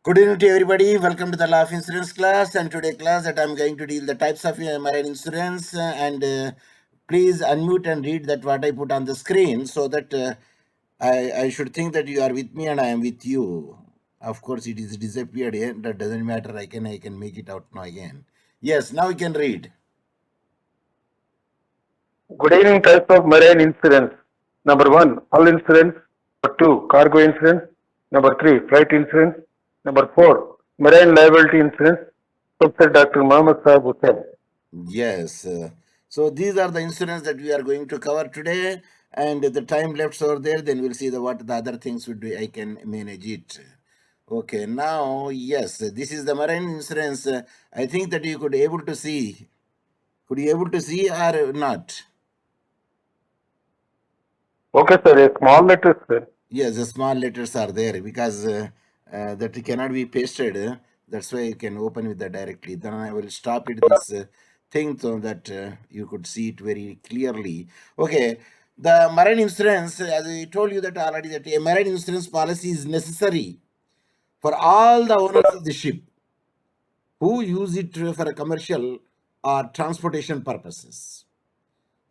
Good evening to everybody. Welcome to the Law of Insurance class. And today class that I'm going to deal the types of marine insurance. And please unmute and read that what I put on the screen so that I should think that you are with me and I am with you. Of course, it is disappeared here. That doesn't matter. I can make it out now again. Yes, now we can read. Good evening. Types of marine insurance. Number 1, hull insurance. Number 2, cargo insurance. Number 3, flight insurance. Number 4, marine liability insurance. Professor Dr. Mohammed Saab Hussain. Yes. So these are the insurance that we are going to cover today. And the time left over there, then we'll see what the other things would be. I can manage it. Okay, now, yes, this is the marine insurance. I think that you could able to see. Could you able to see or not? Okay, sir. A small letters, sir. Yes, the small letters are there because that cannot be pasted. That's why you can open with that directly. Then I will stop it this thing so that you could see it very clearly. Okay, the marine insurance, as I told you that already, that a marine insurance policy is necessary for all the owners of the ship who use it for a commercial or transportation purposes.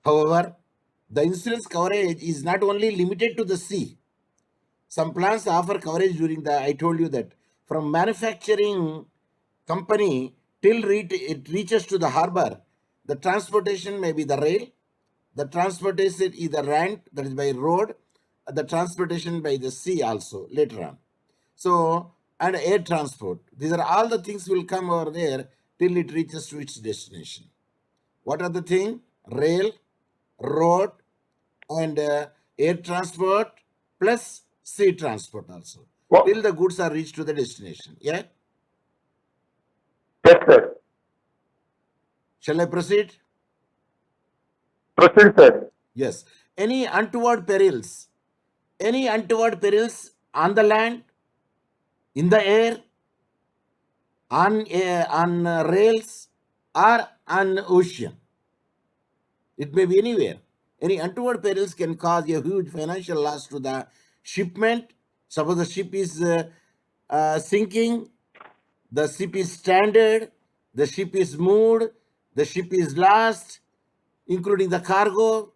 However, the insurance coverage is not only limited to the sea. Some plans offer coverage during the, I told you that, from manufacturing company till it reaches to the harbor, the transportation may be the rail, the transportation is the land, that is by road, the transportation by the sea also later on. So, and air transport. These are all the things will come over there till it reaches to its destination. What are the thing? Rail, road, and air transport plus sea transport also. What? Till the goods are reached to the destination. Yeah? Yes, sir. Shall I proceed? Proceed, sir. Yes. Any untoward perils on the land, in the air, on rails, or on ocean. It may be anywhere. Any untoward perils can cause a huge financial loss to the shipment. Suppose the ship is sinking, the ship is stranded, the ship is moved, the ship is lost, including the cargo.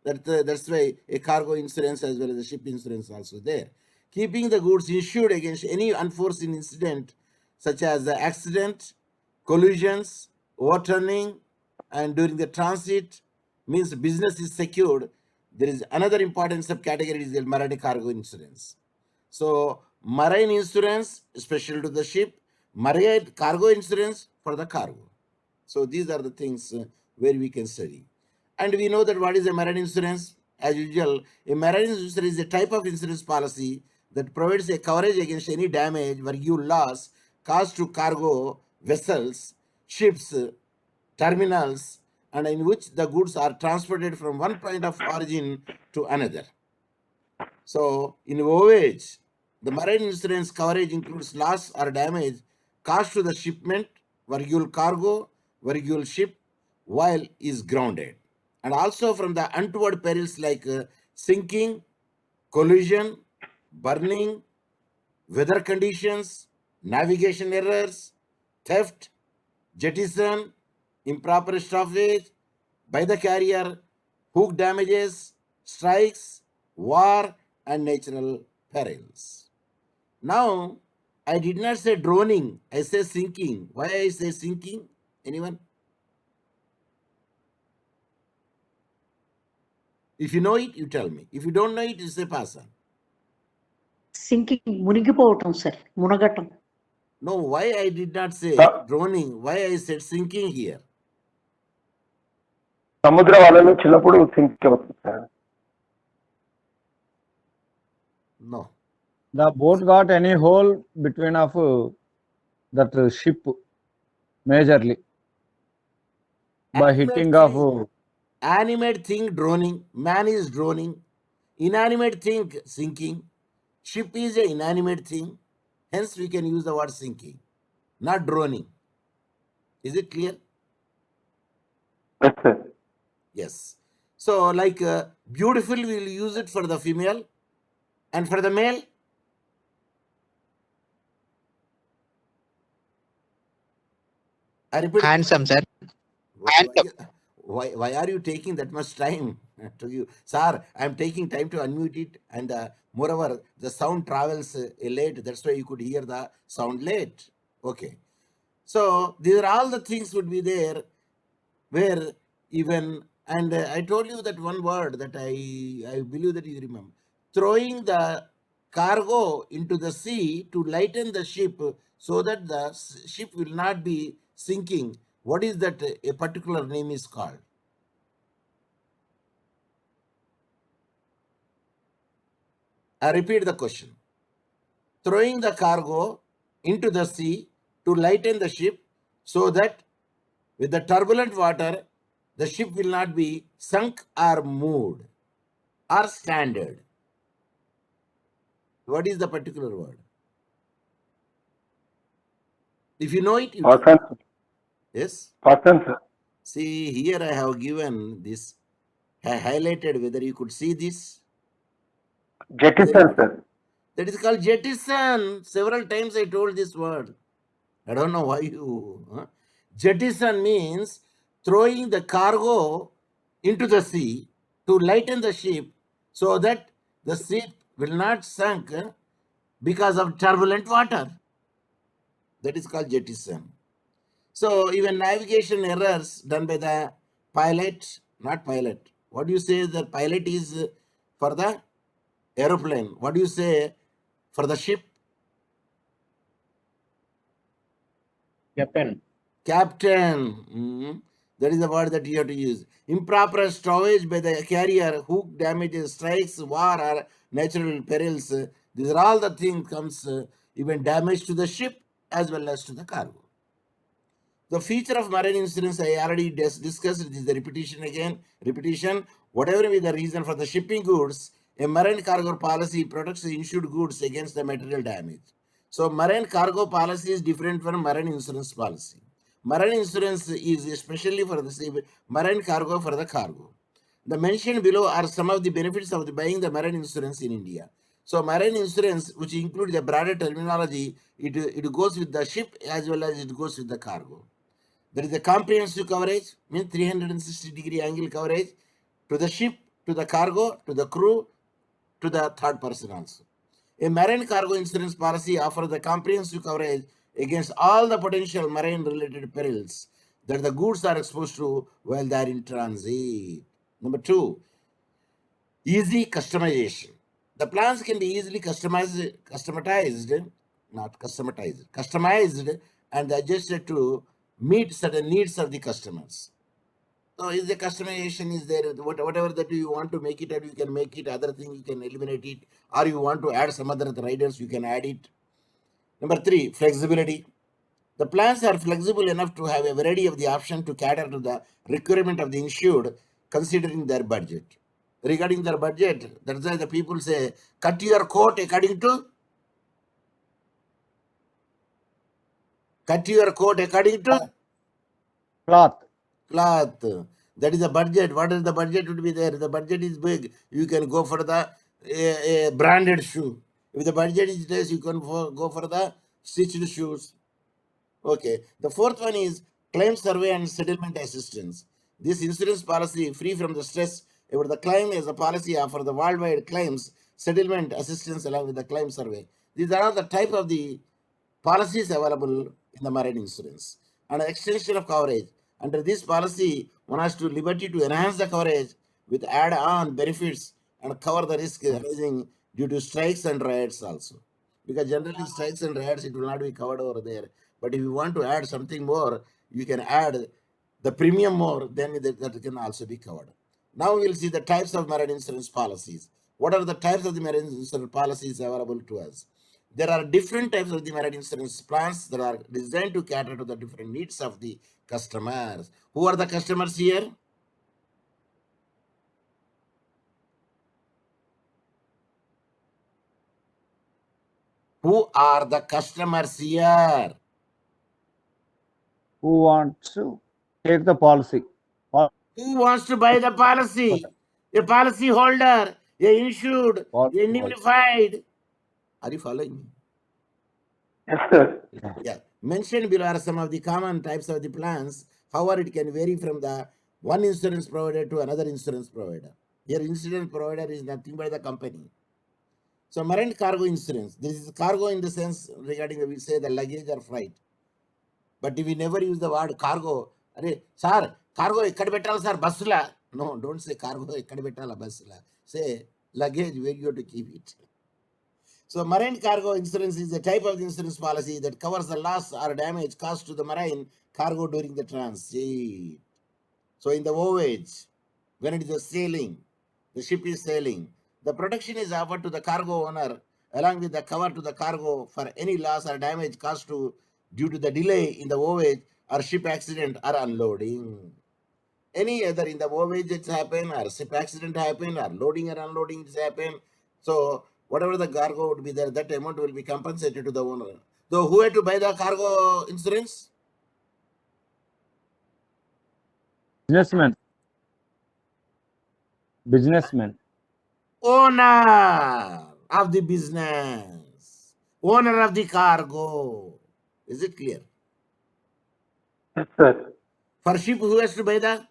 That's why a cargo insurance as well as a ship insurance also there. Keeping the goods insured against any unforeseen incident such as the accident, collisions, overturning, and during the transit means business is secured. There is another important subcategory is the marine cargo insurance. So marine insurance special to the ship, marine cargo insurance for the cargo. So these are the things where we can study. And we know that what is a marine insurance? As usual, a marine insurance is a type of insurance policy that provides a coverage against any damage, value, loss caused to cargo, vessels, ships, terminals, and in which the goods are transported from one point of origin to another. So, in voyage, the marine insurance coverage includes loss or damage caused to the shipment, virgule cargo, virgule ship while is grounded, and also from the untoward perils like sinking, collision, burning, weather conditions, navigation errors, theft, jettison, improper stoppage by the carrier, hook damages, strikes, war, and natural perils. Now, I did not say droning, I say sinking. Why I say sinking? Anyone? If you know it, you tell me. If you don't know it, you say pass on. Sinking మునిగిపోవటం sir మునగటం. No, why I did not say droning? Why I said sinking here? సముద్ర వలలో చిన్నప్పుడు sync అవుతుంది, sir. No. The boat got any hole between of that ship majorly by hitting of animate thing droning, man is droning, inanimate thing sinking, ship is an inanimate thing, hence we can use the word sinking, not droning. Is it clear? Yes, sir. Yes. So like beautiful, we will use it for the female, and for the male, I repeat. Handsome, sir. Why are you taking that much time to you, sir? I'm taking time to unmute it, and moreover, the sound travels late. That's why you could hear the sound late. Okay, so these are all the things would be there where even, and I told you that one word that I believe that you remember, throwing the cargo into the sea to lighten the ship so that the ship will not be sinking. What is that a particular name is called? I repeat the question. Throwing the cargo into the sea to lighten the ship so that with the turbulent water, the ship will not be sunk or moved or stranded. What is the particular word? If you know it, you Fasten, yes. fasten, sir. See, here I have given this, highlighted whether you could see this. Jettison, sir. That is called jettison. Several times I told this word. I don't know why you. Jettison means throwing the cargo into the sea to lighten the ship so that the ship will not sink because of turbulent water. That is called jettison. So even navigation errors done by the pilot, not pilot. What do you say the pilot is for the aeroplane? What do you say for the ship? Captain. Captain. That is the word that you have to use. Improper stowage by the carrier, hook damages, strikes, war, or natural perils. These are all the things comes even damage to the ship as well as to the cargo. The feature of marine insurance I already discussed. It is the repetition again. Repetition. Whatever be the reason for the shipping goods, a marine cargo policy protects the insured goods against the material damage. So marine cargo policy is different from marine insurance policy. Marine insurance is especially for the marine cargo for the cargo. The mentioned below are some of the benefits of buying the marine insurance in India. So marine insurance, which include the broader terminology, it goes with the ship as well as it goes with the cargo. There is a comprehensive coverage, means 360-degree angle coverage to the ship, to the cargo, to the crew, to the third person also. A marine cargo insurance policy offers the comprehensive coverage against all the potential marine related perils that the goods are exposed to while they are in transit. Number 2, easy customization. The plans can be easily customized and adjusted to meet certain needs of the customers. So if the customization is there, whatever that you want to make it, and you can make it. Other thing you can eliminate it, or you want to add some other riders, you can add it. Number 3, flexibility. The plans are flexible enough to have a variety of the option to cater to the requirement of the insured, considering their budget. Regarding their budget, that's why the people say, cut your coat according to Cloth. cloth. That is the budget. What is the budget would be there? The budget is big. You can go for the branded shoe. If the budget is less, you can go for the stitched shoes. Okay. The fourth one is claim survey and settlement assistance. This insurance policy, free from the stress about the claim, is a policy for the worldwide claims settlement assistance along with the claim survey. These are all the type of the policies available in the marine insurance. And an extension of coverage. Under this policy, one has to liberty to enhance the coverage with add-on benefits and cover the risk arising due to strikes and riots also. Because generally strikes and riots, it will not be covered over there. But if you want to add something more, you can add the premium more, then that can also be covered. Now we will see the types of marine insurance policies. What are the types of the marine insurance policies available to us? There are different types of the marine insurance plans that are designed to cater to the different needs of the customers. Who are the customers here? Who are the customers here? Who wants to take the policy? Who wants to buy the policy? A policy holder, a insured, Policy a indemnified. Are you following me? Yes, sir. Yeah. Mentioned below are some of the common types of the plans. However, it can vary from the one insurance provider to another insurance provider. Here, insurance provider is nothing but the company. So, marine cargo insurance. This is cargo in the sense regarding we say the luggage or freight. But we never use the word cargo. Are, sir, cargo ekkada pettala sir busula. No, don't say cargo ekkada pettala busula. Say luggage where you have to keep it. So marine cargo insurance is a type of insurance policy that covers the loss or damage caused to the marine cargo during the transit. So in the voyage, when it is a sailing, the ship is sailing, the protection is offered to the cargo owner along with the cover to the cargo for any loss or damage caused to due to the delay in the voyage or ship accident or unloading. Any other in the voyage it's happened or ship accident happened or loading or unloading it's happened. So whatever the cargo would be there, that amount will be compensated to the owner. So who had to buy the cargo insurance? Businessman. Businessman. Owner of the business, owner of the cargo. Is it clear? Yes, sir. For ship, who has to buy the?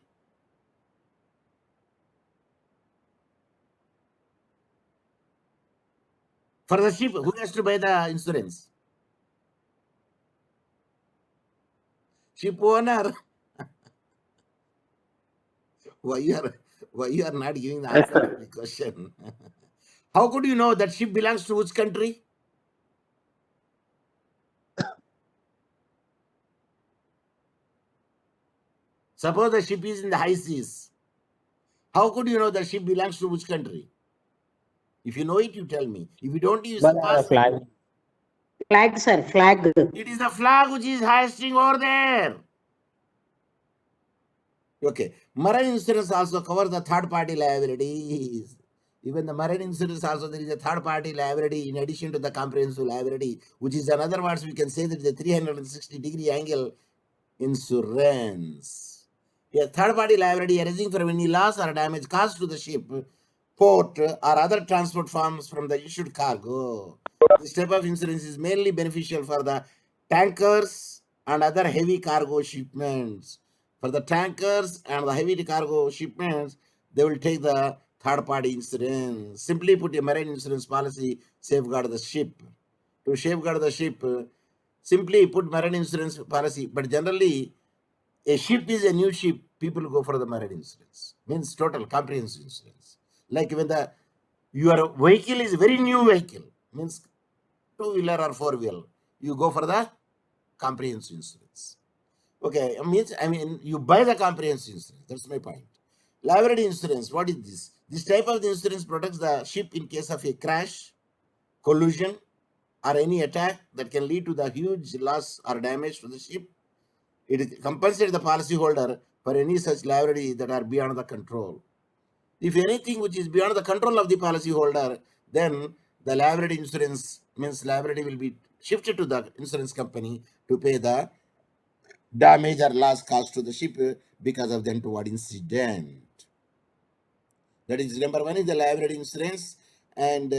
For the ship, who has to buy the insurance? Ship owner. Why you are not giving the Yes, answer to sir. the question? How could you know that ship belongs to which country? Suppose the ship is in the high seas. How could you know the ship belongs to which country? If you know it, you tell me. If you don't, you But pass. flag. Flag, sir, flag. It is the flag which is hoisting over there. Okay. Marine insurance also covers the third party liabilities. Even the marine insurance also there is a third party liability in addition to the comprehensive liability, which is in other words we can say that the 360-degree angle insurance. A third party liability arising from any loss or damage caused to the ship, port, or other transport forms from the issued cargo. This type of insurance is mainly beneficial for the tankers and other heavy cargo shipments. For the tankers and the heavy cargo shipments, they will take the third party insurance. Simply put, a marine insurance policy safeguard the ship. To safeguard the ship, simply put marine insurance policy, but generally a ship is a new ship, people go for the marine insurance. Means total comprehensive insurance. Like when the your vehicle is very new vehicle, means two-wheeler or four-wheel, you go for the comprehensive insurance. Okay, I mean you buy the comprehensive insurance. That's my point. Liability insurance, what is this? This type of the insurance protects the ship in case of a crash, collision, or any attack that can lead to the huge loss or damage to the ship. It compensates the policyholder for any such liability that are beyond the control. If anything which is beyond the control of the policyholder, then the liability insurance means liability will be shifted to the insurance company to pay the damage or loss caused to the ship because of the untoward incident. That is number one is the liability insurance, and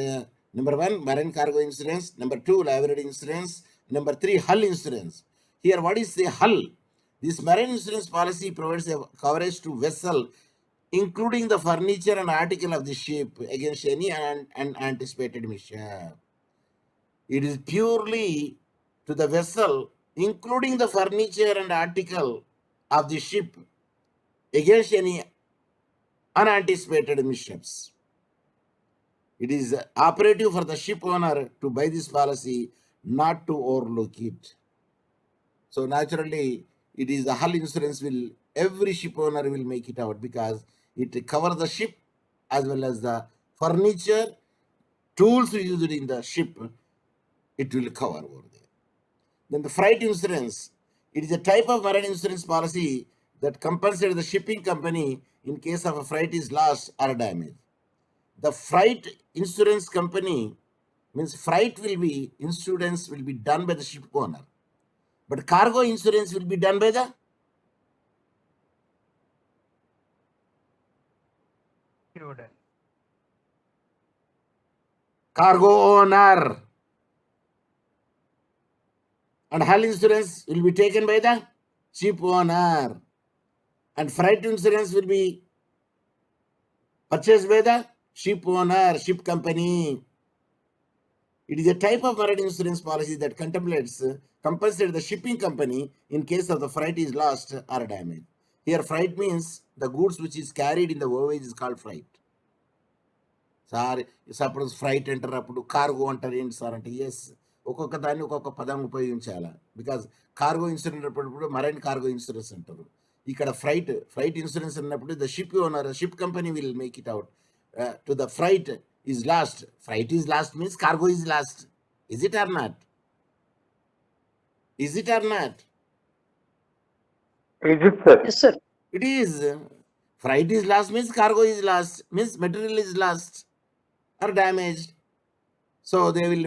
number one marine cargo insurance. Number two liability insurance. Number three hull insurance. Here, what is the hull? This marine insurance policy provides a coverage to vessel, including the furniture and article of the ship against any unanticipated mishap. It is purely to the vessel, including the furniture and article of the ship against any unanticipated mishaps. It is operative for the ship owner to buy this policy, not to overlook it. So naturally, it is the hull insurance will every ship owner will make it out because it covers the ship as well as the furniture, tools used in the ship. It will cover over there. Then the freight insurance. It is a type of marine insurance policy that compensates the shipping company in case of a freight is lost or damaged. The freight insurance company means freight will be insurance will be done by the ship owner, but cargo insurance will be done by the cargo owner. And hull insurance will be taken by the ship owner. And freight insurance will be purchased by the ship owner, ship company. It is a type of marine insurance policy that contemplates compensate the shipping company in case of the freight is lost or damaged. Here, freight means the goods which is carried in the voyage is called freight. Sir suppose freight అంటారు, అప్పుడు cargo అంటారు. ఏంటి sir అంటే yes, ఒక్కొక్క దాన్ని ఒక్కొక్క పదం ఉపయోగించాలి. బికాజ్ కార్గో ఇన్సూరెన్స్ అప్పుడు మరైన్ కార్గో ఇన్సూరెన్స్ అంటారు. ఇక్కడ ఫ్రైట్ ఇన్సూరెన్స్ అన్నప్పుడు the ship owner, ship company will make it out to the freight is lost. Freight is lost means cargo is lost. Is it or not? Is it or not? Is it, sir? Yes, sir. It is. Freight is lost means cargo is lost, means material is lost or damaged. So they will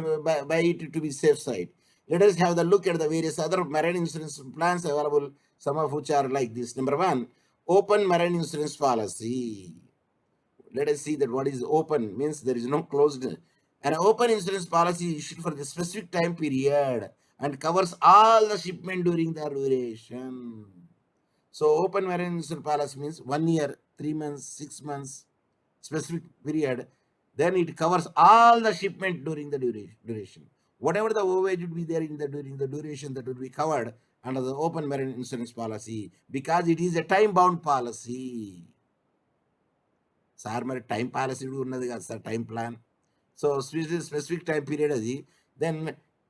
buy it to be safe side. Let us have the look at the various other marine insurance plans available, some of which are like this. Number one, open marine insurance policy. Let us see that what is open means there is no closed. An open insurance policy issued for the specific time period and covers all the shipment during the duration. So open marine insurance policy means 1 year, 3 months, 6 months, specific period. Then it covers all the shipment during the duration. Whatever the overage would be there during the duration, that would be covered under the open marine insurance policy because it is a time-bound policy. Sir మరి time policy ఉన్నది కదా sir, time plan. So specific time period అది. Then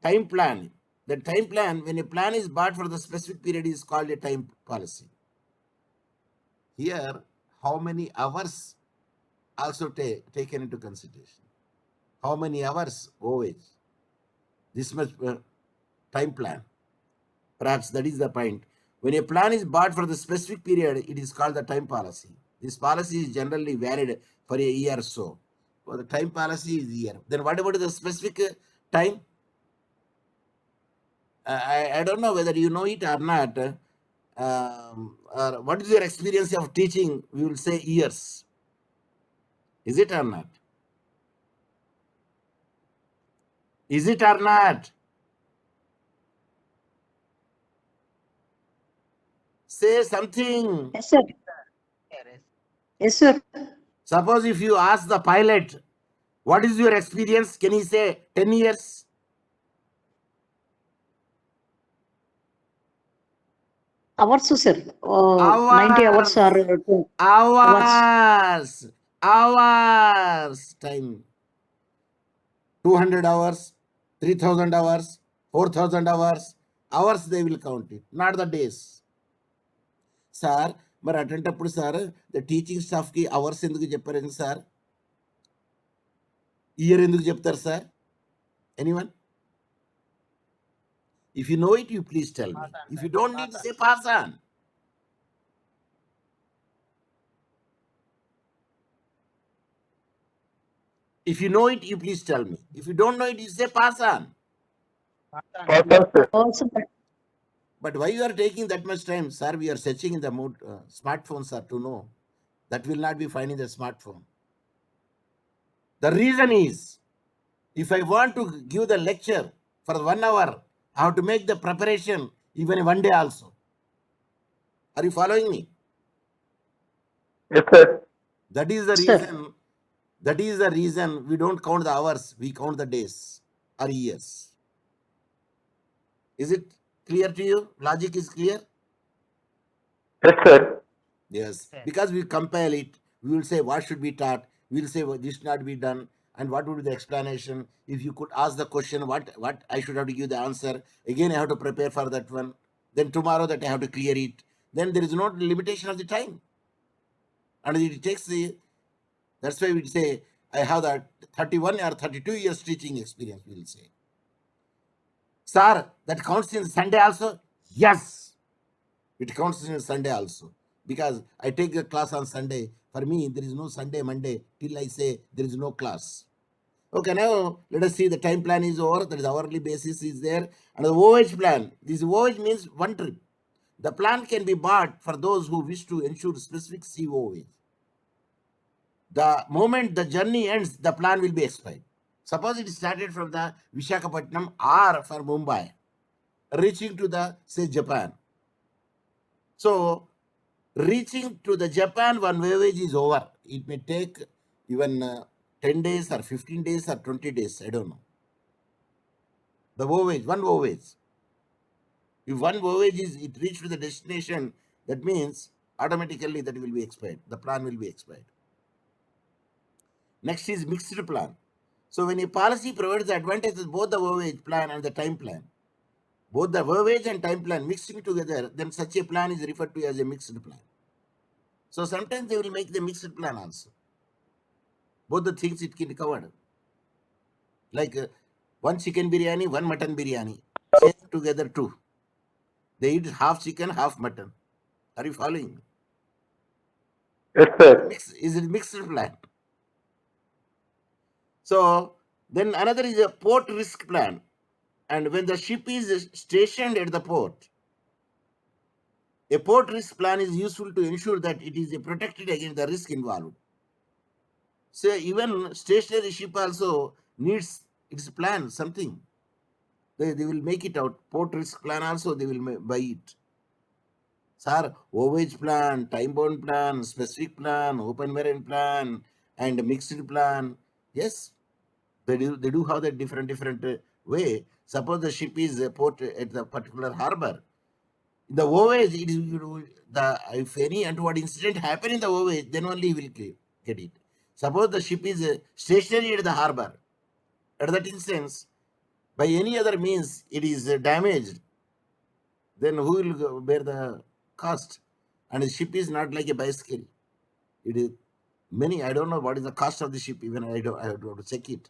time plan. The time plan, when a plan is bought for the specific period, is called a time policy. Here, how many hours also taken into consideration? How many hours voyage? This much time plan. Perhaps that is the point. When a plan is bought for the specific period, it is called the time policy. This policy is generally valid for a year or so. So the time policy is year. Then what about the specific time? I don't know whether you know it or not. Or what is your experience of teaching? We will say years. Is it or not? Is it or not? Say something. Yes, sir. Yes, sir. Suppose if you ask the pilot, what is your experience? Can he say 10 years? Hours, sir. 90 hours or Hours. Time. 200 hours, 3000 hours, 4000 hours. Hours they will count it, not the days. Sir మరి అటువంటిప్పుడు sir the teaching స్టాఫ్కి hours ఎందుకు చెప్పారండి sir? Year ఎందుకు చెప్తారు sir? Anyone? If you know it, you please tell me. If you don't need to say pass on. If you know it, you please tell me. If you don't know it, you say pass on. Pass on, sir. also. But why you are taking that much time, sir? We are searching in the smartphone, sir, to know. That will not be finding the smartphone. The reason is, if I want to give the lecture for 1 hour, I have to make the preparation even 1 day also. Are you following me? Yes, sir. That is the Sir. reason. That is the reason we don't count the hours, we count the days or years. Is it clear to you? Logic is clear? Yes, sir. Yes. Because we compile it, we will say what should be taught, we will say this should not be done, and what would be the explanation. If you could ask the question, what I should have to give the answer, again I have to prepare for that one. Then tomorrow that I have to clear it. Then there is no limitation of the time. And it takes that's why we say I have that 31 or 32 years teaching experience, we will say. Sir, that counts in Sunday also? Yes. It counts in Sunday also. Because I take a class on Sunday. For me, there is no Sunday, Monday, till I say there is no class. Okay, now let us see the time plan is over. That is hourly basis is there. And the voyage plan. This voyage means one trip. The plan can be bought for those who wish to ensure specific sea voyage. The moment the journey ends, the plan will be expired. Suppose it started from the Visakhapatnam or for Mumbai. reaching to the, say, Japan. So, reaching to the Japan, one voyage is over. It may take even 10 days or 15 days or 20 days. I don't know. The voyage, one voyage. If one voyage is, it reached to the destination, that means automatically that will be expired. The plan will be expired. Next is mixed plan. So when a policy provides the advantages both the voyage plan and the time plan, both the voyage and time plan mixing together, then such a plan is referred to as a mixed plan. So sometimes they will make the mixed plan also. Both the things it can be covered. Like one chicken biryani, one mutton biryani, same together too. They eat half chicken, half mutton. Are you following? Yes, sir. Is it mixed plan? So then another is a port risk plan. And when the ship is stationed at the port, a port risk plan is useful to ensure that it is protected against the risk involved. So even stationary ship also needs its plan, something. They will make it out. Port risk plan also they will buy it. Sir, voyage plan, time bound plan, specific plan, open marine plan, and mixed plan. Yes, they do have that different way. Suppose the ship is port at the particular harbor. In the voyage, it is the if any untoward incident happen in the voyage, then only he will get it. Suppose the ship is stationary at the harbor. At that instance, by any other means it is damaged, then who will bear the cost? And the ship is not like a bicycle. It is many. I don't know what is the cost of the ship. Even I have to check it.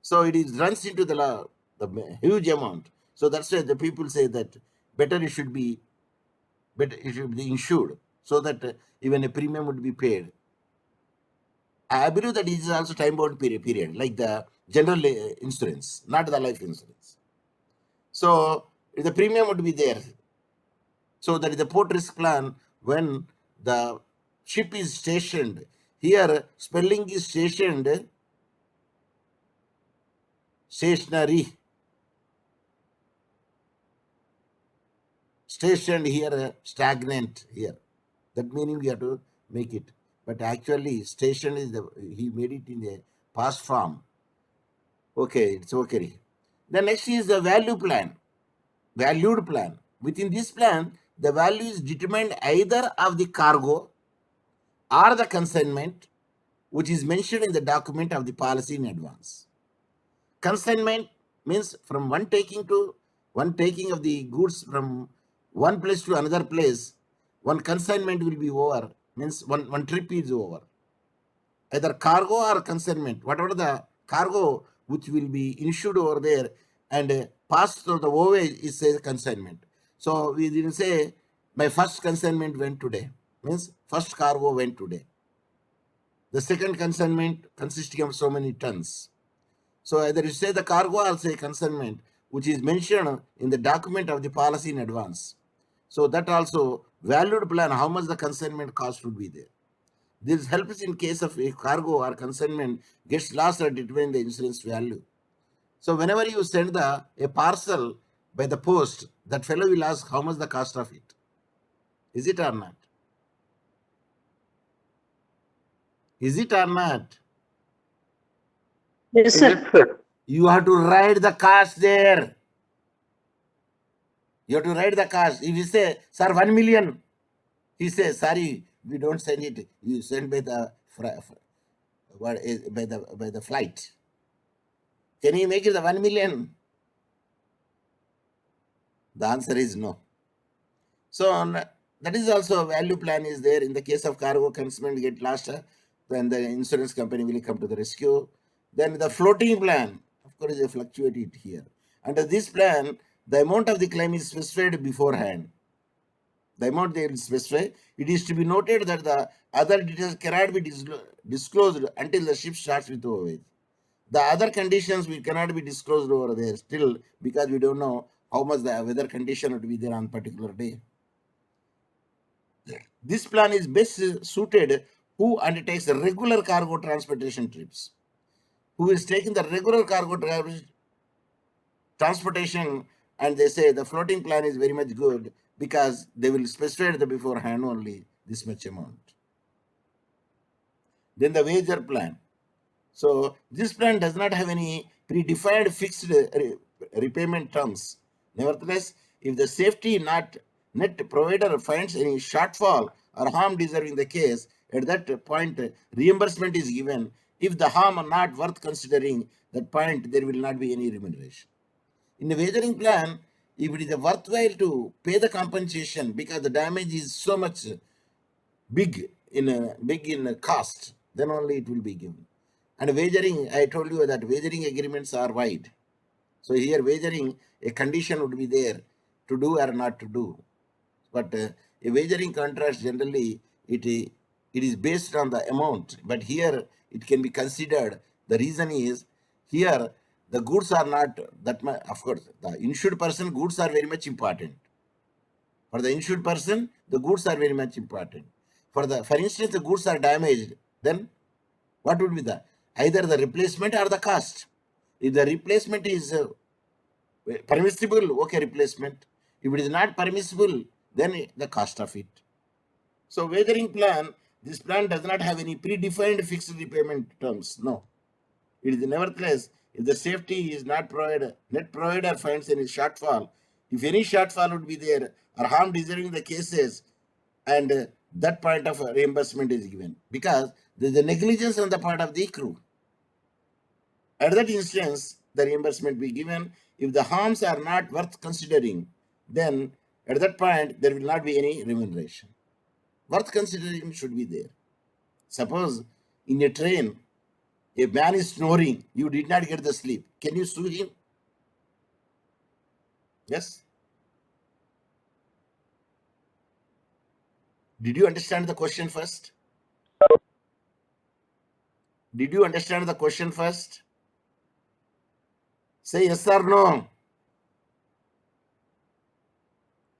So it is runs into the huge amount. So that's why the people say that better it should be insured, so that even a premium would be paid. I believe that it is also time bound period, like the general insurance, not the life insurance. So the premium would be there. So that is the port risk plan when the ship is stationed. Here spelling is stationed, stationary. Stationed here, stagnant here. That meaning we have to make it. But actually, station is he made it in the past form. Okay, it's okay. The next is the value plan, valued plan. Within this plan, the value is determined either of the cargo or the consignment, which is mentioned in the document of the policy in advance. Consignment means from one taking of the goods from one place to another place. One consignment will be over, means one trip is over. Either cargo or consignment, whatever the cargo which will be insured over there and passed through the voyage is a consignment. So we didn't say my first consignment went today, means first cargo went today. The second consignment consisting of so many tons. So either you say the cargo or say consignment, which is mentioned in the document of the policy in advance. So that also valued plan, how much the consignment cost would be there. This helps in case of a cargo or consignment gets lost or determine the insurance value. So whenever you send a parcel by the post, that fellow will ask how much the cost of it. Is it or not? Is it or not? Yes, Yes, sir. sir. You have to write the cost there. You have to write the cost. If you say, sir, 1 million, he says, sorry, we don't send it. You send by the by the flight. Can you make it the 1 million? The answer is no. So that is also a value plan is there. In the case of cargo consignment get lost, then the insurance company will come to the rescue. Then the floating plan, of course, they fluctuate it here. Under this plan, the amount of the claim is specified beforehand. The amount they will specify. It is to be noted that the other details cannot be disclosed until the ship starts with voyage. The other conditions we cannot be disclosed over there still, because we don't know how much the weather condition would be there on particular day. This plan is best suited who undertakes the regular cargo transportation trips. Who is taking the regular cargo transportation and they say the floating plan is very much good because they will specify at the beforehand only this much amount. Then the wager plan. So this plan does not have any predefined fixed repayment terms. Nevertheless, if the safety net provider finds any shortfall or harm deserving the case, at that point reimbursement is given. If the harm are not worth considering, that point there will not be any remuneration. In the wagering plan, if it is worthwhile to pay the compensation because the damage is so much big in cost, then only it will be given. And wagering, I told you that wagering agreements are wide. So here wagering, a condition would be there to do or not to do. But a wagering contract generally it is based on the amount. But here it can be considered. The reason is here the goods are not that much. Of course, the insured person goods are very much important. For the insured person, the goods are very much important. For instance, the goods are damaged, then what would be either the replacement or the cost? If the replacement is permissible, okay, replacement. If it is not permissible, then the cost of it. So wagering plan, this plan does not have any predefined fixed repayment terms. No. It is nevertheless, if the safety is not provided, net provider finds any shortfall, if any shortfall would be there or harm deserving the cases, and that point of reimbursement is given because there is a negligence on the part of the crew. At that instance, the reimbursement be given. If the harms are not worth considering, then at that point there will not be any remuneration. Worth considering should be there. Suppose in a train, a man is snoring, you did not get the sleep. Can you sue him? Yes? Did you understand the question first? Did you understand the question first? Say yes or no.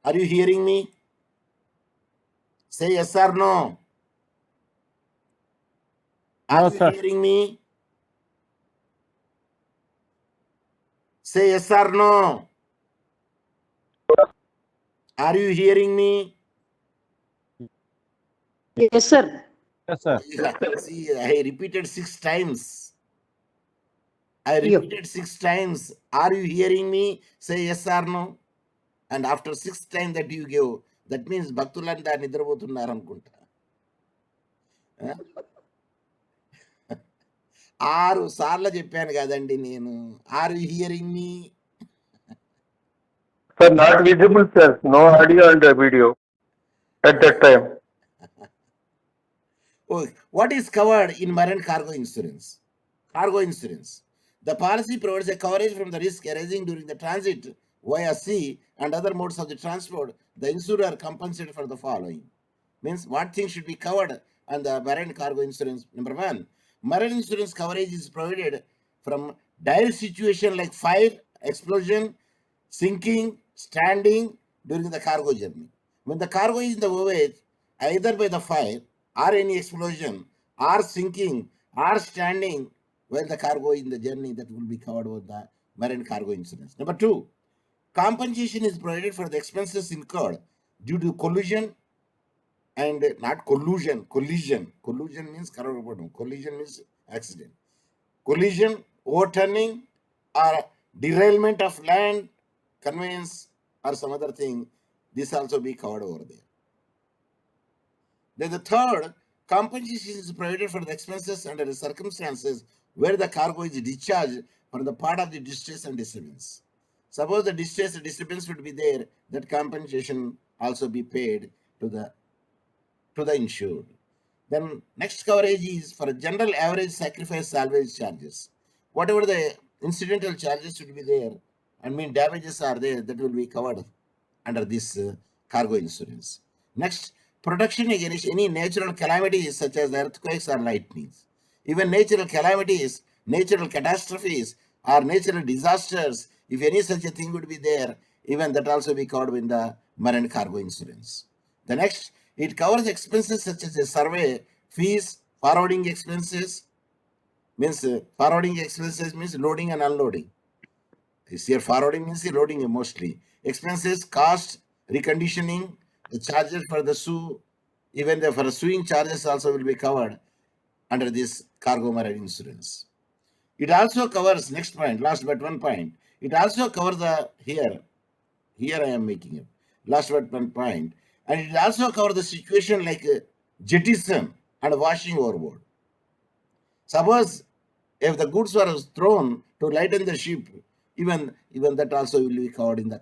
Are you hearing me? Say yes or no. Are No, you sir. hearing me? Say yes or no. Are you hearing me? Yes, sir. Yes, sir. See, I repeated 6 times. I Yo. repeated 6 times. Are you hearing me? Say yes or no. And after 6th time that you give, that means భక్తులంతా నిద్రపోతున్నారు అనుకుంటా. 6 సార్లు చెప్పాను కదండి నేను. Are you hearing me? Sir, not visible, sir. No audio and video at that time. Oh, what is covered in marine cargo insurance? Cargo insurance. The policy provides a coverage from the risk arising during the transit via sea and other modes of the transport. The insurer compensated for the following. Means what things should be covered on the marine cargo insurance? Number 1, marine insurance coverage is provided from dire situation like fire, explosion, sinking, stranding during the cargo journey. When the cargo is in the voyage, either by the fire or any explosion or sinking or stranding while the cargo is in the journey, that will be covered with the marine cargo insurance. Number 2, compensation is provided for the expenses incurred due to collision and not collusion. Collusion means collision means accident. Collision, overturning, or derailment of land, conveyance, or some other thing. This also be covered over there. Then the third, compensation is provided for the expenses under the circumstances where the cargo is discharged from the part of the distress and disturbance. Suppose the distress and disturbance would be there, that compensation also be paid to the insured. Then next coverage is for general average sacrifice salvage charges. Whatever the incidental charges should be there, damages are there, that will be covered under this cargo insurance. Next, protection against any natural calamities such as earthquakes or lightnings. Even natural calamities, natural catastrophes, or natural disasters, if any such a thing would be there, even that also be covered in the marine cargo insurance. The next, it covers expenses such as a survey, fees, forwarding expenses, means loading and unloading. This here forwarding means the loading mostly. Expenses, cost, reconditioning, the charges for the sue, even the for suing charges also will be covered under this cargo marine insurance. It also covers, next point, last but one point, it also covers the here I am making it, last but one point, and it also covers the situation like jettison and washing overboard. Suppose if the goods were thrown to lighten the ship, even that also will be covered in the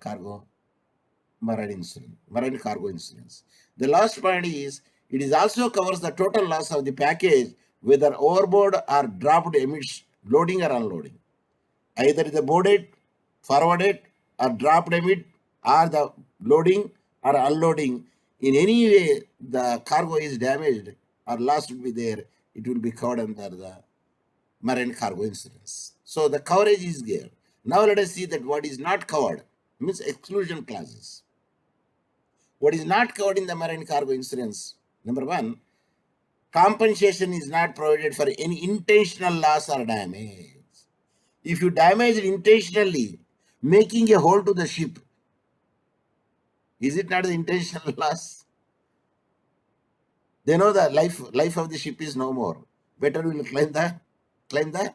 marine cargo insurance. The last point is it is also covers the total loss of the package, whether overboard or dropped amidst loading or unloading. Either the boarded, forwarded, or dropped amid, or the loading or unloading. In any way, the cargo is damaged or lost will be there, it will be covered under the marine cargo insurance. So the coverage is there. Now let us see that what is not covered, means exclusion clauses. What is not covered in the marine cargo insurance? Number one, compensation is not provided for any intentional loss or damage. If you damage it intentionally, making a hole to the ship, is it not the intentional loss? They know the life of the ship is no more. Better will claim the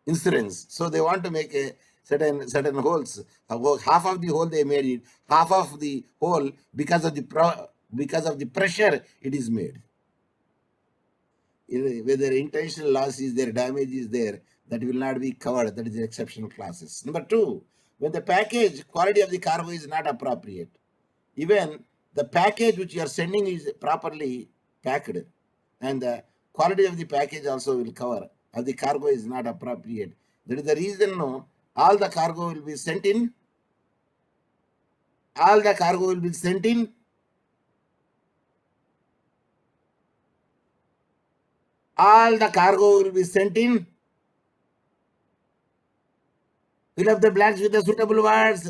insurance. So they want to make a certain holes. Half of the hole they made it, half of the hole because of the pressure it is made. Whether intentional loss is there, damage is there, that will not be covered. That is the exceptional clauses. Number two, when the package quality of the cargo is not appropriate, even the package which you are sending is properly packed, and the quality of the package also will cover, if the cargo is not appropriate. That is the reason no, all the cargo will be sent in. All the cargo will be sent in. All the cargo will be sent in. Fill up the blanks with the suitable words.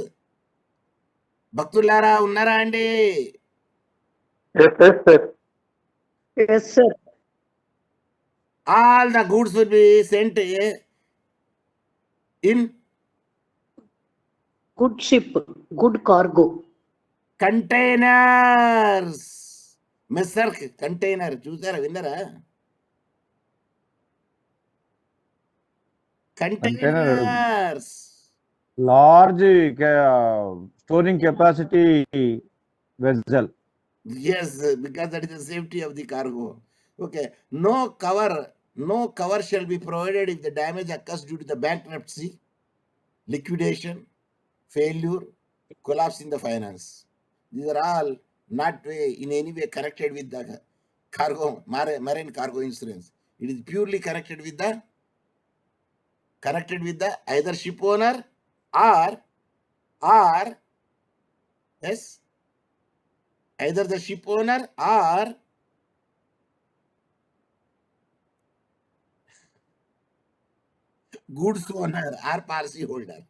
భక్తులారా ఉన్నారా అండి? Yes, yes, sir. Yes, sir. All the goods will be sent in Good ship, good cargo. Containers. మెస్సర్ container చూసారా, విన్నారా? Containers, large storing capacity vessel. yes, because that is the safety of the cargo. Okay, no cover shall be provided if the damage occurs due to the bankruptcy, liquidation, failure, collapse in the finance. These are all not in any way connected with the cargo marine cargo insurance. It is purely connected with the either ship owner or yes, either the ship owner or goods owner or policy holder.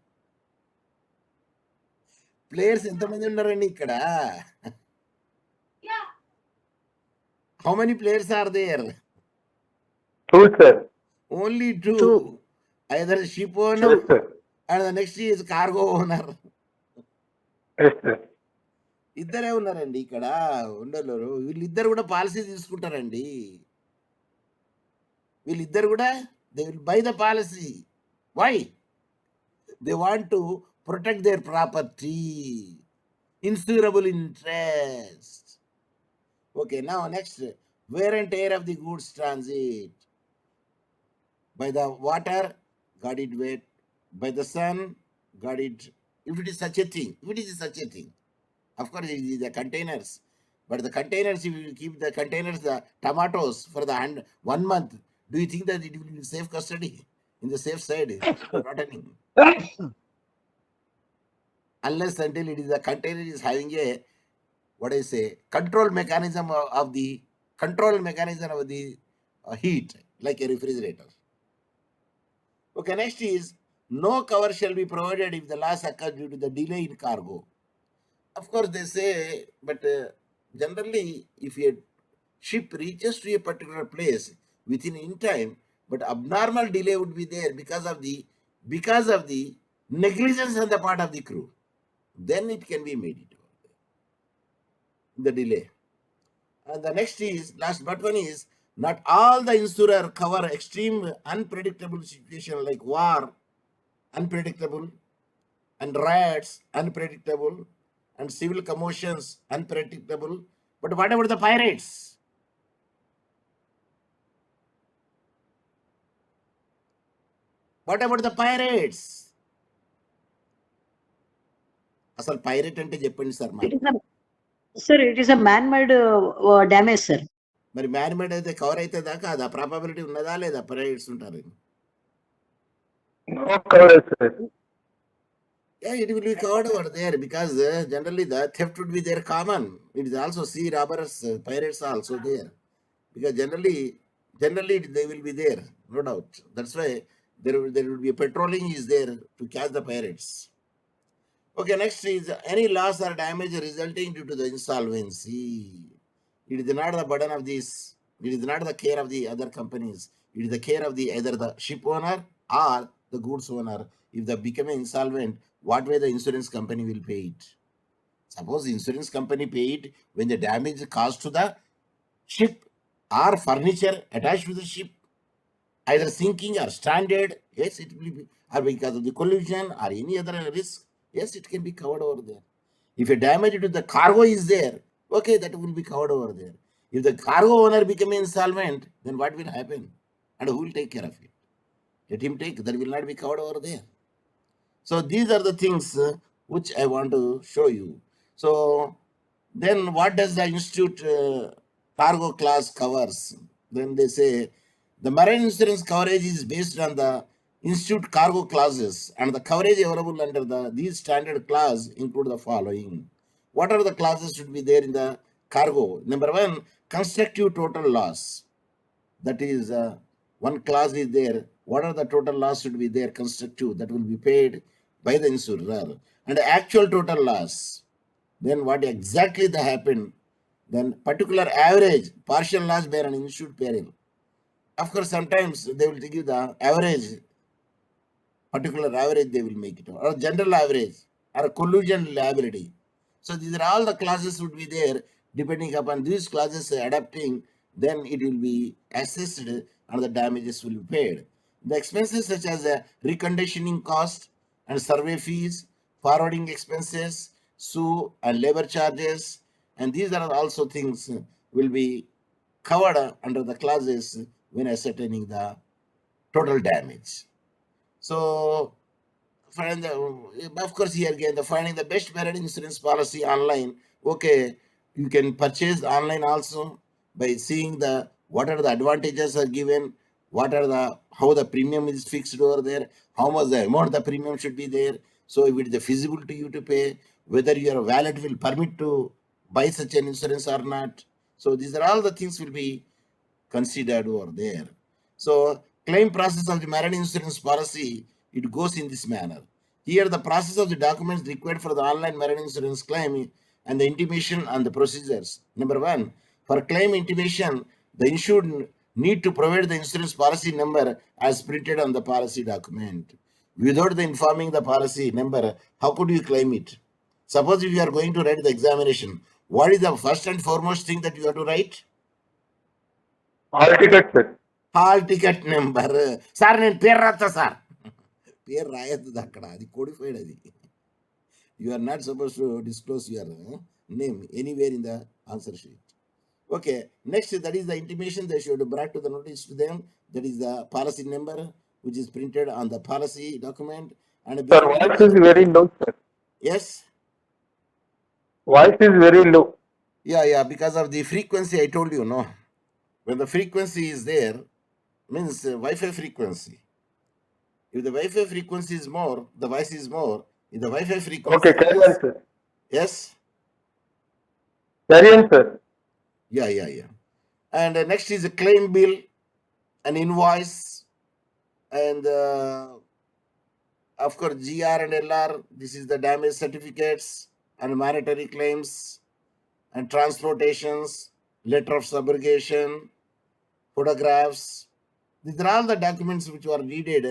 Players ఎంతమంది ఉన్నారండి ఇక్కడ? How many players are there? Two, sir. Only two. Two. Either ship owner Yes, sir. and the next is cargo owner. Yes, sir. ఇద్దరే ఉన్నారండి ఇక్కడ ఉండలేరు. వీళ్ళిద్దరు కూడా policy తీసుకుంటారండి. వీళ్ళిద్దరు కూడా they will buy the policy. Why? They want to protect their property, insurable interest. Okay, now next, wear and tear of the goods transit. By the water, got it wet. By the sun, got it. If it is such a thing, of course it is the containers. But the containers, if you keep the containers, the tomatoes for the 1 month, do you think that it will be safe custody? In the safe side, rotting. Unless until it is the container is having a, what I say, control mechanism of the heat, like a refrigerator. Okay, next is no cover shall be provided if the loss occurs due to the delay in cargo. Of course, they say, but generally, if a ship reaches to a particular place within in time, but abnormal delay would be there because of the because of the negligence on the part of the crew, then it can be made it the delay. And the next is last but one is not all the insurer cover extreme unpredictable situation like war, unpredictable, and riots, unpredictable, and civil commotions, unpredictable. But what about the pirates? What about the pirates? అసలు pirate అంటే చెప్పండి sir It మాకు. is a, sir, it is a man-made damage, sir. మరి man-made అయితే cover అవుతుందా కాదా? Probability ఉన్నదా లేదా పైరేట్స్ ఉంటారు? No coverage, sir. Yeah, it will be covered over there because generally the theft would be there common. It is also sea robbers, pirates are also there because generally they will be there, no doubt. That's why there will be a patrolling is there to catch the pirates. Okay, next is any loss or damage resulting due to the insolvency. It is not the burden of this. It is not the care of the other companies. It is the care of the either the ship owner or the goods owner. If they become insolvent, what way the insurance company will pay it? Suppose the insurance company pay it when the damage caused to the ship or furniture attached to the ship, either sinking or stranded. Yes, it will be, or because of the collision or any other risk. Yes, it can be covered over there. If a damage to the cargo is there, okay, that will be covered over there. If the cargo owner become insolvent, then what will happen? And who will take care of it? Let him take, that will not be covered over there. So these are the things which I want to show you. So then what does the institute cargo class covers? Then they say the marine insurance coverage is based on the institute cargo clauses, and the coverage available under these standard clause include the following. What are the clauses should be there in the cargo? Number one, constructive total loss. That is one clause is there. What are the total loss should be there constructive that will be paid by the insurer, and actual total loss. Then what exactly that happened? Then particular average partial loss bear an insured peril. Of course, sometimes they will give the average, particular average they will make it, or general average, or a collusion liability. So these are all the clauses would be there. Depending upon these clauses adapting, then it will be assessed and the damages will be paid. The expenses such as reconditioning cost and survey fees, forwarding expenses, sue and labor charges, and these are also things will be covered under the clauses when ascertaining the total damage. So, find the, of course, here again, the finding the best marine insurance policy online. Okay, you can purchase online also by seeing the what are the advantages are given, what are the how the premium is fixed over there, how much the amount the premium should be there. So if it is feasible to you to pay, whether your wallet will permit to buy such an insurance or not. So these are all the things will be considered over there. So claim process of the marine insurance policy, it goes in this manner. Here the process of the documents required for the online marine insurance claim and the intimation and the procedures. Number one, for claim intimation, the insured need to provide the insurance policy number as printed on the policy document. Without the informing the policy number, how could you claim it? Suppose if you are going to write the examination, what is the first and foremost thing that you have to write? All tickets, sir. Hall ticket number. Sir నేను పేరు రాస్తా sir. పేరు రాయద్దు అక్కడ, అది codified అది. You are not suppose to disclose your name anywhere in the answer sheet. Okay, next that is the intimation they should brought to the notice to them. That is the policy number which is printed on the policy document. And Sir, voice is very low, sir. yes, Voice is very low. yeah, because of the frequency I told you, no. When the frequency is there, means Wi-Fi frequency. If the Wi-Fi frequency is more, the voice is more. If the Wi-Fi frequency Okay, carry on, sir. yes, Carry on, sir. yeah. And next is a claim bill, an invoice, and of course GR and LR. This is the damage certificates and monetary claims and transportations, letter of subrogation, photographs. These are all the documents which were needed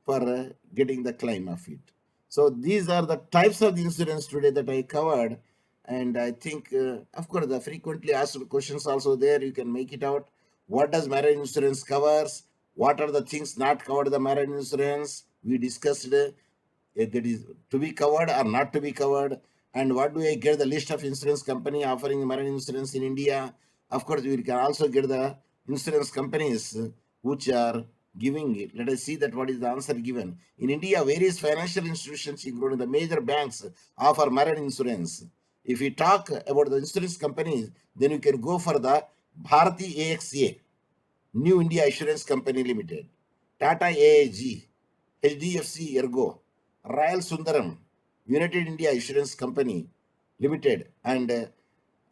for getting the claim of it. So these are the types of insurance today that I covered. And I think, of course, the frequently asked questions also there, you can make it out. What does marine insurance covers? What are the things not covered the marine insurance? We discussed that is to be covered or not to be covered. And what do I get the list of insurance company offering marine insurance in India? Of course, we can also get the insurance companies which are giving it. Let us see that what is the answer given. In India, various financial institutions, including the major banks, offer marine insurance. If we talk about the insurance companies, then you can go for the Bharati AXA, New India Assurance Company Limited, Tata AAG, HDFC Ergo, Royal Sundaram, United India Assurance Company Limited, and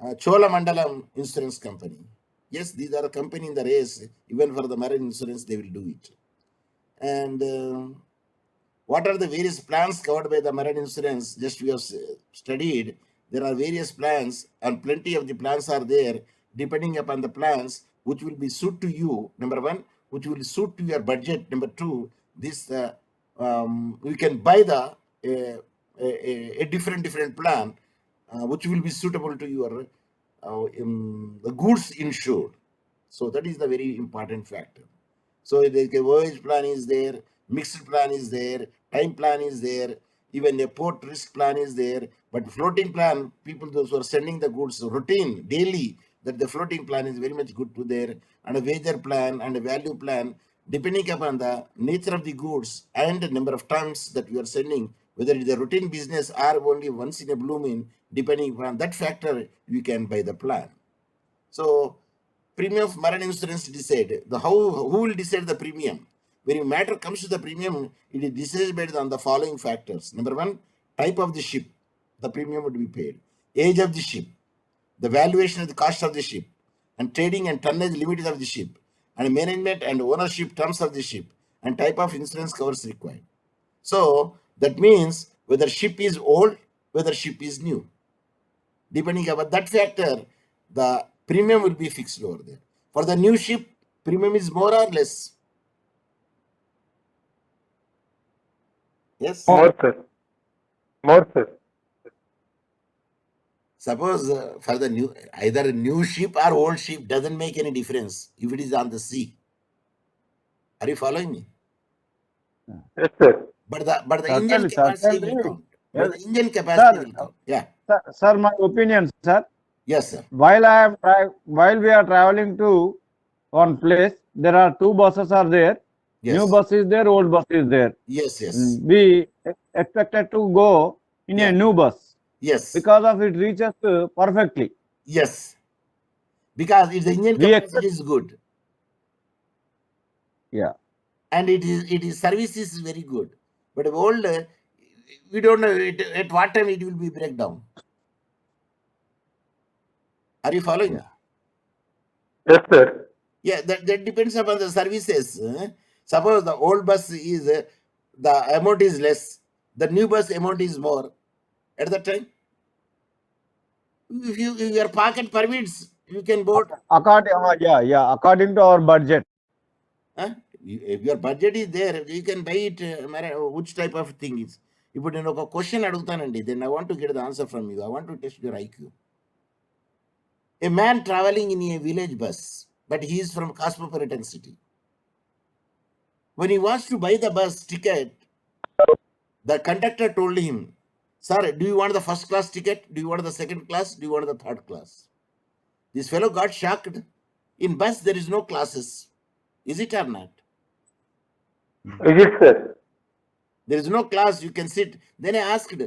Cholamandalam Insurance Company. Yes, these are a company in the race. Even for the marine insurance, they will do it. And what are the various plans covered by the marine insurance? Just we have studied. There are various plans, and plenty of the plans are there, depending upon the plans which will be suit to you. Number one, which will suit to your budget. Number two, this you can buy the a different plan which will be suitable to your the goods insured. So that is the very important factor. So the voyage plan is there, mixed plan is there, time plan is there, even a port risk plan is there. But floating plan, people those who are sending the goods routine daily, that the floating plan is very much good to there, and a wager plan and a value plan, depending upon the nature of the goods and the number of times that you are sending, whether it is a routine business or only once in a blue moon, depending upon that factor, you can buy the plan. So premium of marine insurance decide the who will decide the premium. When a matter comes to the premium, it is decided based on the following factors. Number one, type of the ship, the premium would be paid. Age of the ship, the valuation of the cost of the ship, and trading and tonnage limits of the ship, and management and ownership terms of the ship, and type of insurance covers required. So that means whether ship is old, whether ship is new. Depending upon that factor, the premium will be fixed over there. For the new ship, premium is more or less. Yes. More, sir. More, sir. Suppose for the new, either new ship or old ship doesn't make any difference if it is on the sea. Are you following me? Yes, sir. But the engine Certainly, capacity will certainly. count. But the Yes. engine capacity Sir, will count. Yeah. Sir, my opinion, sir. Yes, sir. While we are traveling to one place, there are two buses are there. Yes. New bus is there, old bus is there. Yes. Yes. We expected to go in Yeah. a new bus Yes. because of it reaches perfectly. Yes. Because its engine We capacity is good. Yeah. And it is service is very good. But old, we don't know at what time it will be breakdown. Are you following me? Yes, sir. Yeah, that depends upon the services. Suppose the old bus is the amount is less, the new bus amount is more. At that time, if your pocket permits, you can board. According to our budget. If your budget is there, you can buy it. Which type of thing is? ఇప్పుడు నేను ఒక question అడుగుతానండి, then I want to get the answer from you. I want to test your IQ. A man traveling in a village bus, but he is from cosmopolitan city. When he wants to buy the bus ticket, the conductor told him, "Sir, do you want the first class ticket? Do you want the second class? Do you want the third class?" This fellow got shocked. In bus, there is no classes. Is it or not? Is it, sir? There is no class, you can sit. Then I asked,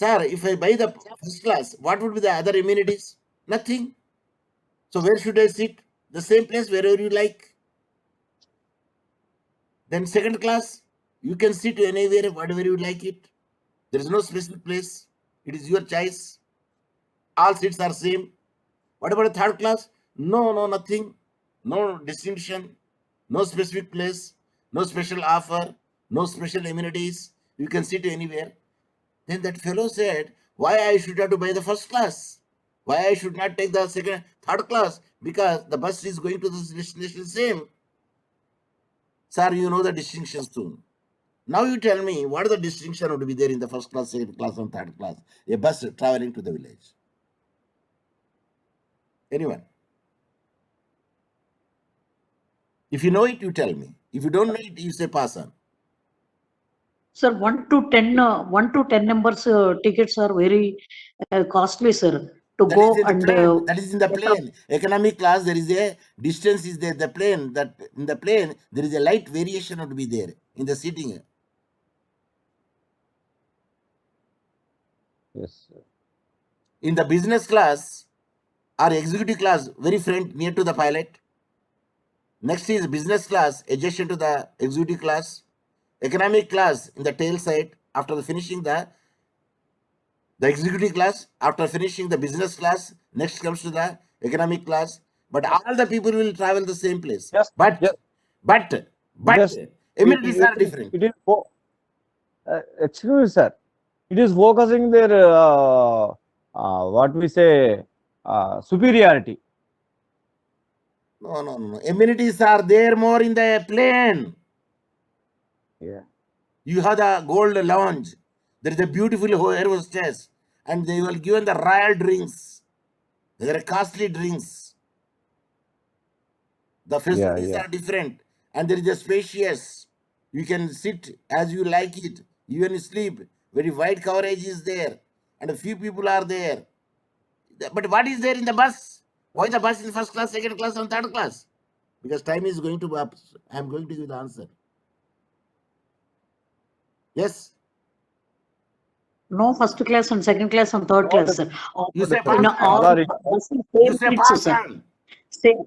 "Sir, if I buy the first class, what would be the other amenities?" Nothing. So where should I sit? The same place, wherever you like. Then second class, you can sit anywhere, whatever you like it. There is no special place. It is your choice. All seats are same. What about the third class? No, nothing. No distinction. No specific place. No special offer. No special amenities. You can sit anywhere. Then that fellow said, "Why I should have to buy the first class? Why I should not take the third class? Because the bus is going to the destination same." Sir, you know the distinction soon. Now you tell me what the distinction would be there in the first class, second class, and third class? A bus traveling to the village. Anyone? If you know it, you tell me. If you don't know it, you say pass on. Sir, 1 to 10 numbers tickets are very costly, sir. To That go is in the and plane. That is in the get up. plane. Economic class, there is a distance is there. The plane, that in the plane, there is a light variation would be there in the seating. Yes, sir. In the business class or executive class, very front near to the pilot. Next is business class adjacent to the executive class. Economic class in the tail side after the finishing the executive class. After finishing the business class, next comes to the economic class. But all the people will travel the same place. Just, But just, just amenities are different. it is excuse me, sir. It is focusing their what we say superiority. No. Amenities are there more in the plane. Yeah. You have the gold lounge. There is a beautiful air hostess, and they will give the royal drinks. There are costly drinks. The facilities yeah. are different, and there is a spacious. You can sit as you like it, even sleep. Very wide coverage is there, and a few people are there. But what is there in the bus? Why the bus in first class, second class, and third class? Because time is going to be up. I am going to give the answer. Yes. No first class and second class and third class, sir. You say In pass all on. buses, You same say seats, pass sir. on. Same.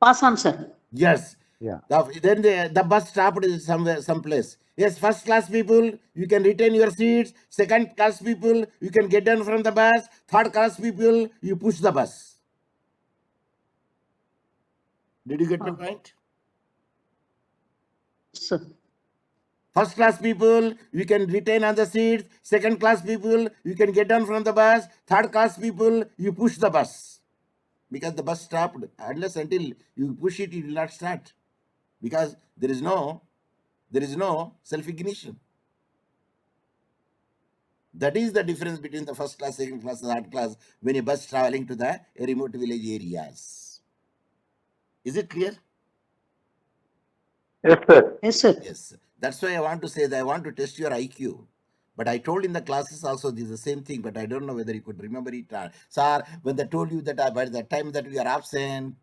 Pass on, sir. Yes. Yeah. Then the bus stopped somewhere, someplace. Yes, first class people, you can retain your seats. Second class people, you can get down from the bus. Third class people, you push the bus. Did you get my point? Sir. First class people, you can retain on the seats. Second class people, you can get down from the bus. Third class people, you push the bus. Because the bus stopped. Unless until you push it, it will not start. Because there is no self-ignition. That is the difference between the first class, second class, and third class when a bus traveling to the remote village areas. Is it clear? Yes, sir. Yes, sir. Yes. That's why I want to say that I want to test your IQ. But I told in the classes also this is the same thing, but I don't know whether you could remember it. Sir, when they told you that by the time that we are absent.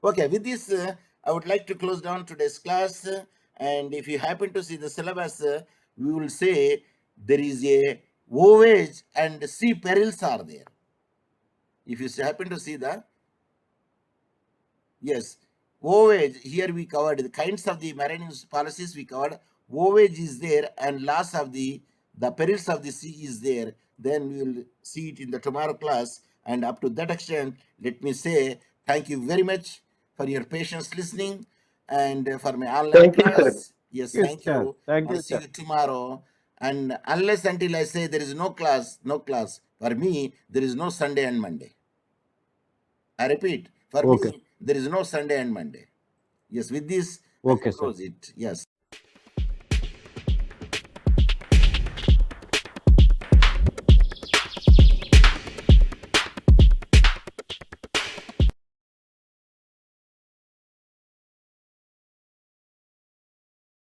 Okay, with this, I would like to close down today's class. And if you happen to see the syllabus, we will say there is a voyage and sea perils are there. If you happen to see the, yes, voyage, here we covered the kinds of the marine policies we covered. Voyage is there and loss of the perils of the sea is there. Then we will see it in the tomorrow class. And up to that extent, let me say thank you very much for your patience listening and for my online Thank you, sir. class. Yes, Yes, thank sir. you. Thank I'll you, see sir. you tomorrow. And unless until I say there is no class, for me, there is no Sunday and Monday. I repeat, for Okay. me, there is no Sunday and Monday. Yes, with this, I Okay, sir. close it. Yes.